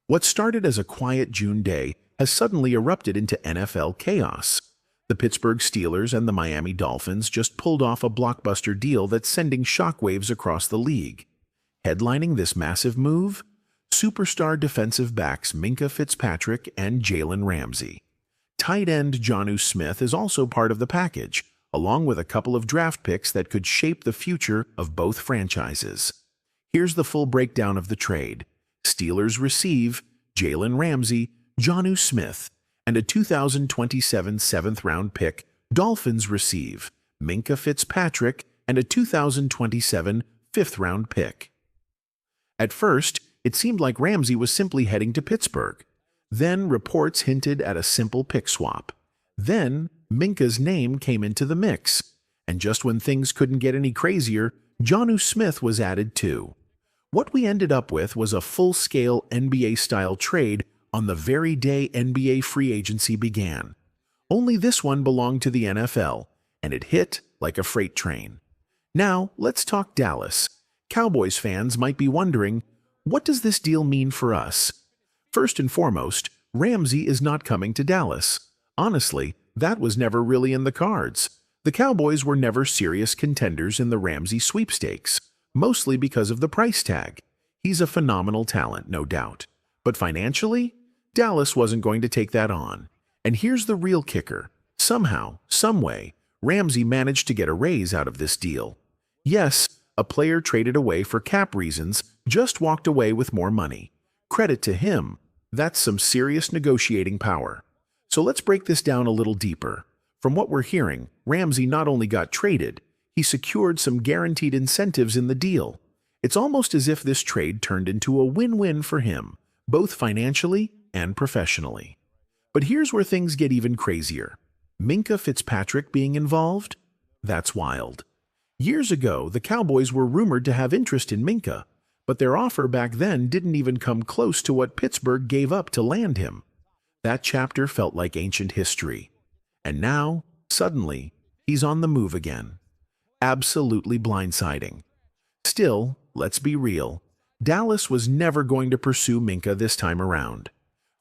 What started as a quiet June day has suddenly erupted into NFL chaos. The Pittsburgh Steelers and the Miami Dolphins just pulled off a blockbuster deal that's sending shockwaves across the league. Headlining this massive move? Superstar defensive backs Minkah Fitzpatrick and Jalen Ramsey. Tight end Jonnu Smith is also part of the package, along with a couple of draft picks that could shape the future of both franchises. Here's the full breakdown of the trade. Steelers receive Jalen Ramsey, Jonnu Smith, and a 2027 7th-round pick. Dolphins receive Minkah Fitzpatrick and a 2027 5th-round pick. At first, it seemed like Ramsey was simply heading to Pittsburgh. Then reports hinted at a simple pick swap. Then Minkah's name came into the mix. And just when things couldn't get any crazier, Jonnu Smith was added too. What we ended up with was a full-scale NBA-style trade on the very day NBA free agency began. Only this one belonged to the NFL, and it hit like a freight train. Now, let's talk Dallas. Cowboys fans might be wondering, what does this deal mean for us? First and foremost, Ramsey is not coming to Dallas. Honestly, that was never really in the cards. The Cowboys were never serious contenders in the Ramsey sweepstakes, mostly because of the price tag. He's a phenomenal talent, no doubt. But financially, Dallas wasn't going to take that on. And here's the real kicker. Somehow, someway, Ramsey managed to get a raise out of this deal. Yes, a player traded away for cap reasons just walked away with more money. Credit to him. That's some serious negotiating power. So let's break this down a little deeper. From what we're hearing, Ramsey not only got traded, he secured some guaranteed incentives in the deal. It's almost as if this trade turned into a win-win for him, both financially and professionally. But here's where things get even crazier. Minkah Fitzpatrick being involved? That's wild. Years ago, the Cowboys were rumored to have interest in Minkah, but their offer back then didn't even come close to what Pittsburgh gave up to land him. That chapter felt like ancient history. And now, suddenly, he's on the move again. Absolutely blindsiding. Still, let's be real. Dallas was never going to pursue Minkah this time around.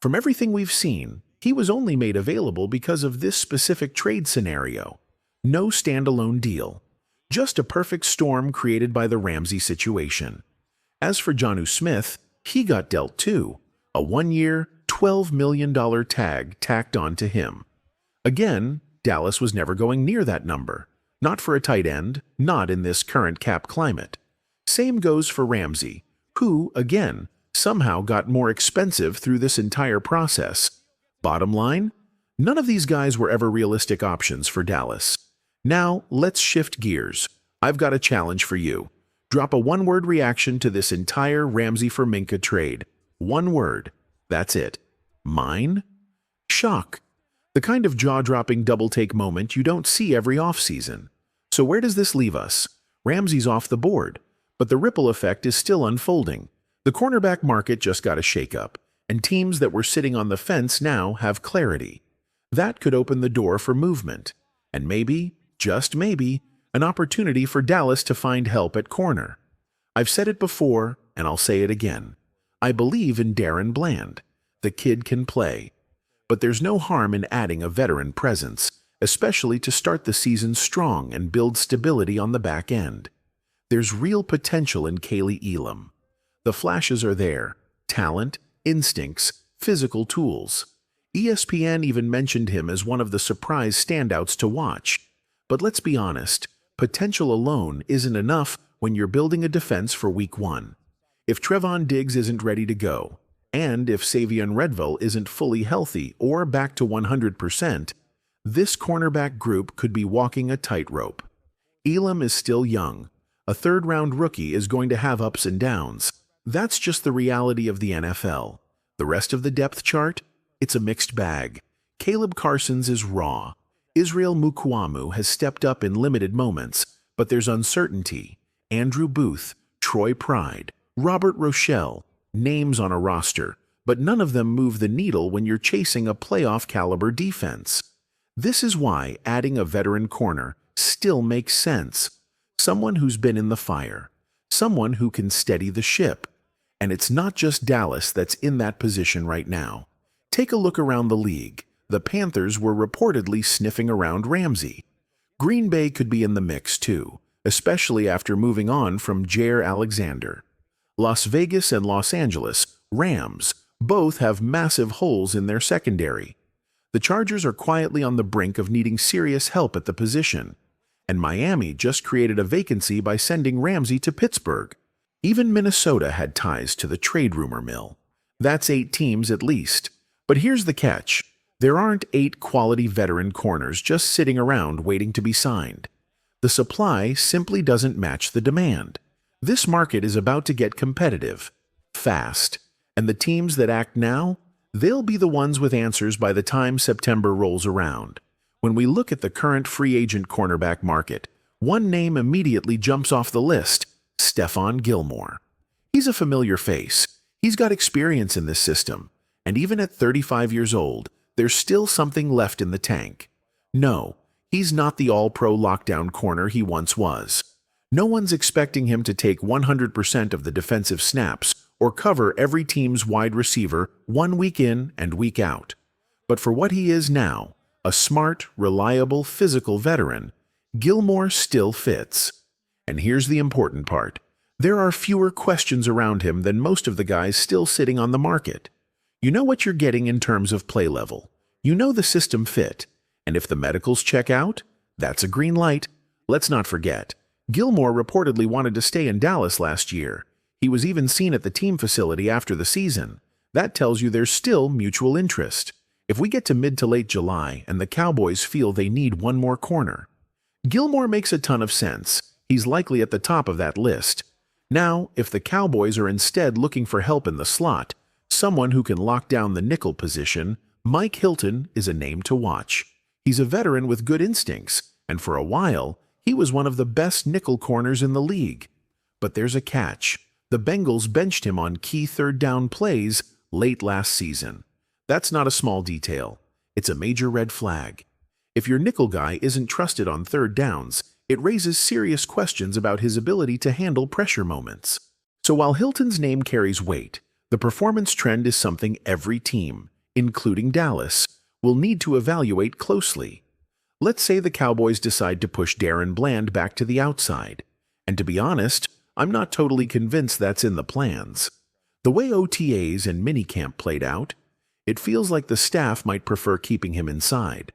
From everything we've seen, he was only made available because of this specific trade scenario. No standalone deal. Just a perfect storm created by the Ramsey situation. As for Jonnu Smith, he got dealt too. A one-year, $12 million tag tacked on to him. Again, Dallas was never going near that number. Not for a tight end, not in this current cap climate. Same goes for Ramsey, who, again, somehow got more expensive through this entire process. Bottom line, none of these guys were ever realistic options for Dallas. Now, let's shift gears. I've got a challenge for you. Drop a one-word reaction to this entire Ramsey for Minkah trade. One word. That's it. Mine? Shock. The kind of jaw-dropping double-take moment you don't see every offseason. So where does this leave us? Ramsey's off the board, but the ripple effect is still unfolding. The cornerback market just got a shakeup, and teams that were sitting on the fence now have clarity. That could open the door for movement, and maybe, just maybe, an opportunity for Dallas to find help at corner. I've said it before, and I'll say it again. I believe in Darren Bland. The kid can play. But there's no harm in adding a veteran presence, especially to start the season strong and build stability on the back end. There's real potential in Kaylee Elam. The flashes are there: talent, instincts, physical tools. ESPN even mentioned him as one of the surprise standouts to watch. But let's be honest, potential alone isn't enough when you're building a defense for Week 1. If Trevon Diggs isn't ready to go, and if Savion Redville isn't fully healthy or back to 100%, this cornerback group could be walking a tightrope. Elam is still young. A third-round rookie is going to have ups and downs. That's just the reality of the NFL. The rest of the depth chart? It's a mixed bag. Caleb Carson's is raw. Israel Mukuamu has stepped up in limited moments, but there's uncertainty. Andrew Booth, Troy Pride, Robert Rochelle, names on a roster, but none of them move the needle when you're chasing a playoff-caliber defense. This is why adding a veteran corner still makes sense. Someone who's been in the fire. Someone who can steady the ship. And it's not just Dallas that's in that position right now. Take a look around the league. The Panthers were reportedly sniffing around Ramsey. Green Bay could be in the mix too, especially after moving on from Jair Alexander. Las Vegas and Los Angeles, Rams, both have massive holes in their secondary. The Chargers are quietly on the brink of needing serious help at the position. And Miami just created a vacancy by sending Ramsey to Pittsburgh. Even Minnesota had ties to the trade rumor mill. That's 8 teams at least. But here's the catch. There aren't 8 quality veteran corners just sitting around waiting to be signed. The supply simply doesn't match the demand. This market is about to get competitive, fast, and the teams that act now, they'll be the ones with answers by the time September rolls around. When we look at the current free agent cornerback market, one name immediately jumps off the list: Stephon Gilmore. He's a familiar face. He's got experience in this system, and even at 35 years old, there's still something left in the tank. No, he's not the all-pro lockdown corner he once was. No one's expecting him to take 100% of the defensive snaps or cover every team's wide receiver 1 week in and week out. But for what he is now, a smart, reliable, physical veteran, Gilmore still fits. And here's the important part. There are fewer questions around him than most of the guys still sitting on the market. You know what you're getting in terms of play level. You know the system fit. And if the medicals check out, that's a green light. Let's not forget, Gilmore reportedly wanted to stay in Dallas last year. He was even seen at the team facility after the season. That tells you there's still mutual interest. If we get to mid to late July and the Cowboys feel they need one more corner, Gilmore makes a ton of sense. He's likely at the top of that list. Now, if the Cowboys are instead looking for help in the slot, someone who can lock down the nickel position, Mike Hilton is a name to watch. He's a veteran with good instincts, and for a while, he was one of the best nickel corners in the league. But there's a catch. The Bengals benched him on key third down plays late last season. That's not a small detail. It's a major red flag. If your nickel guy isn't trusted on third downs, it raises serious questions about his ability to handle pressure moments. So while Hilton's name carries weight, the performance trend is something every team, including Dallas, will need to evaluate closely. Let's say the Cowboys decide to push Darren Bland back to the outside. And to be honest, I'm not totally convinced that's in the plans. The way OTAs and minicamp played out, it feels like the staff might prefer keeping him inside.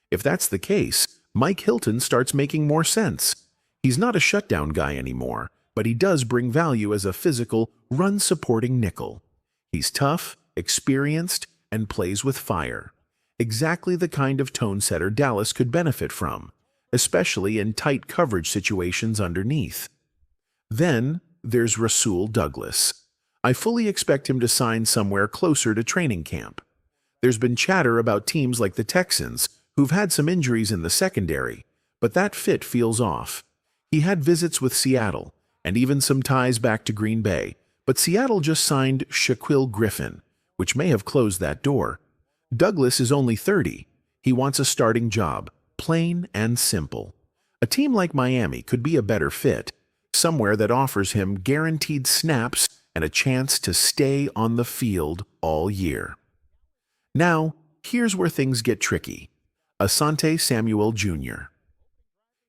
If that's the case, Mike Hilton starts making more sense. He's not a shutdown guy anymore, but he does bring value as a physical, run-supporting nickel. He's tough, experienced, and plays with fire. Exactly the kind of tone setter Dallas could benefit from, especially in tight coverage situations underneath. Then there's Rasul Douglas. I fully expect him to sign somewhere closer to training camp. There's been chatter about teams like the Texans, who've had some injuries in the secondary, but that fit feels off. He had visits with Seattle, and even some ties back to Green Bay, but Seattle just signed Shaquille Griffin, which may have closed that door. Douglas is only 30. He wants a starting job, plain and simple. A team like Miami could be a better fit, somewhere that offers him guaranteed snaps and a chance to stay on the field all year. Now, here's where things get tricky. Asante Samuel Jr.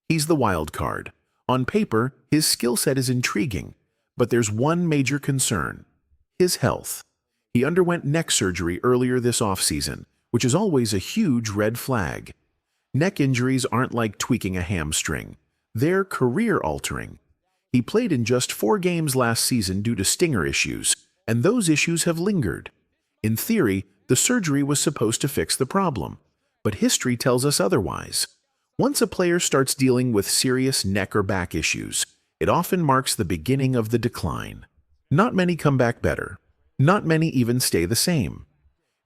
He's the wild card. On paper, his skill set is intriguing, but there's one major concern: his health. He underwent neck surgery earlier this offseason, which is always a huge red flag. Neck injuries aren't like tweaking a hamstring. They're career-altering. He played in just 4 games last season due to stinger issues, and those issues have lingered. In theory, the surgery was supposed to fix the problem, but history tells us otherwise. Once a player starts dealing with serious neck or back issues, it often marks the beginning of the decline. Not many come back better. Not many even stay the same.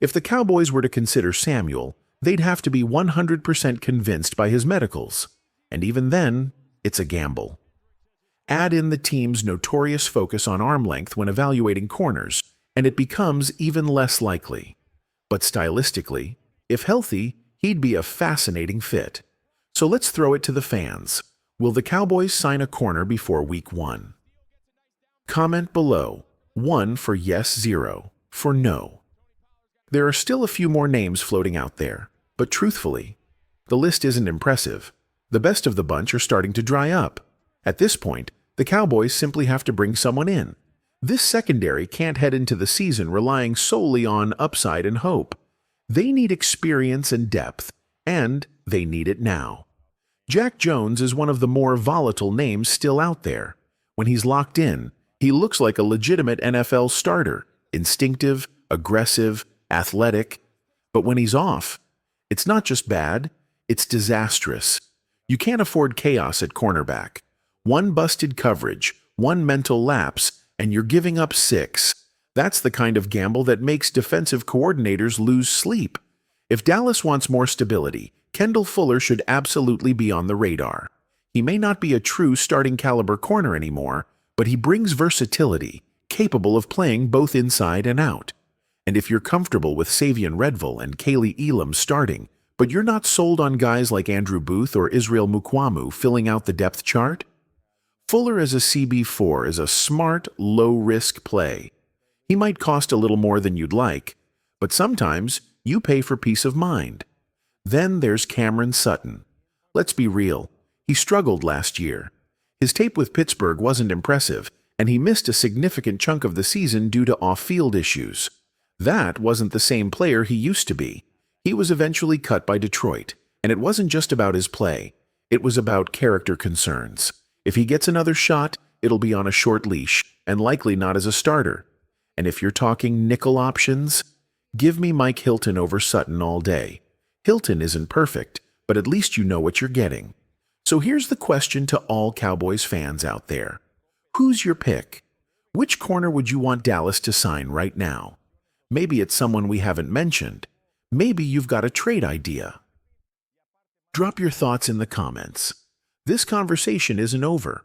If the Cowboys were to consider Samuel, they'd have to be 100% convinced by his medicals. And even then, it's a gamble. Add in the team's notorious focus on arm length when evaluating corners, and it becomes even less likely. But stylistically, if healthy, he'd be a fascinating fit. So let's throw it to the fans. Will the Cowboys sign a corner before Week 1? Comment below. 1 for yes, 0 for no. There are still a few more names floating out there, but truthfully, the list isn't impressive. The best of the bunch are starting to dry up. At this point, the Cowboys simply have to bring someone in. This secondary can't head into the season relying solely on upside and hope. They need experience and depth, and they need it now. Jack Jones is one of the more volatile names still out there. When he's locked in, he looks like a legitimate NFL starter, instinctive, aggressive, athletic. But when he's off, it's not just bad, it's disastrous. You can't afford chaos at cornerback. One busted coverage, one mental lapse, and you're giving up 6. That's the kind of gamble that makes defensive coordinators lose sleep. If Dallas wants more stability, Kendall Fuller should absolutely be on the radar. He may not be a true starting caliber corner anymore, but he brings versatility, capable of playing both inside and out. And if you're comfortable with Savion Redville and Kaylee Elam starting, but you're not sold on guys like Andrew Booth or Israel Mukwamu filling out the depth chart, Fuller as a CB4 is a smart, low-risk play. He might cost a little more than you'd like, but sometimes you pay for peace of mind. Then there's Cameron Sutton. Let's be real, he struggled last year. His tape with Pittsburgh wasn't impressive, and he missed a significant chunk of the season due to off-field issues. That wasn't the same player he used to be. He was eventually cut by Detroit, and it wasn't just about his play. It was about character concerns. If he gets another shot, it'll be on a short leash, and likely not as a starter. And if you're talking nickel options, give me Mike Hilton over Sutton all day. Hilton isn't perfect, but at least you know what you're getting. So here's the question to all Cowboys fans out there. Who's your pick? Which corner would you want Dallas to sign right now? Maybe it's someone we haven't mentioned. Maybe you've got a trade idea. Drop your thoughts in the comments. This conversation isn't over.